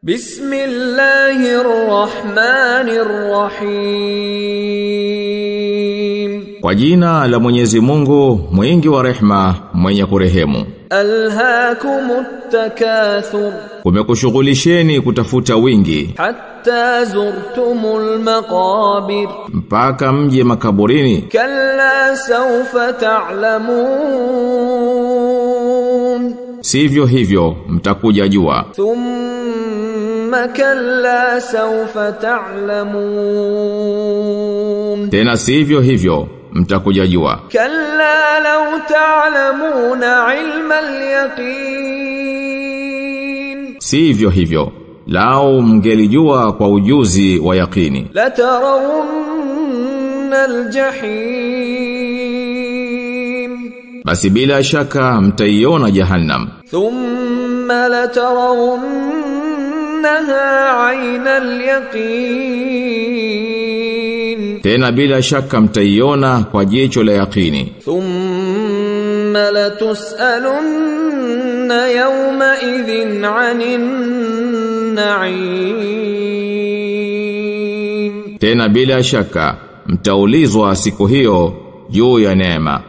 Bismillahirrahmanirrahim. Kwa jina la Mwenyezi Mungu, mwingi wa rehema, mwenye kurehemu. Alhaakumut takathur. Kumekushughulisheni kutafuta wingi, hatta zurtumul maqabir. mpaka mje makaburini. Kalla sawfa ta'lamun. Sivyo hivyo mtakuja jua. Thumma kalla sawfa ta'lamun. Tena sivyo hivyo mtakuja jua. Kalla law ta'lamuna 'ilma al-yaqin. Sivyo hivyo lao mngelijua kwa ujuzi wa yaqini. La tarawunna al-jahim. Basi bila shaka mtaiona jahannam. Thumma la tarawunnaha 'ayna al-yaqin. Tena bila shaka mtaiona kwa jicho la yaqini. Thumma la tus'alunna yawma idhin 'anin na'im. Tena bila shaka mtaulizwa siku hiyo juu ya neema.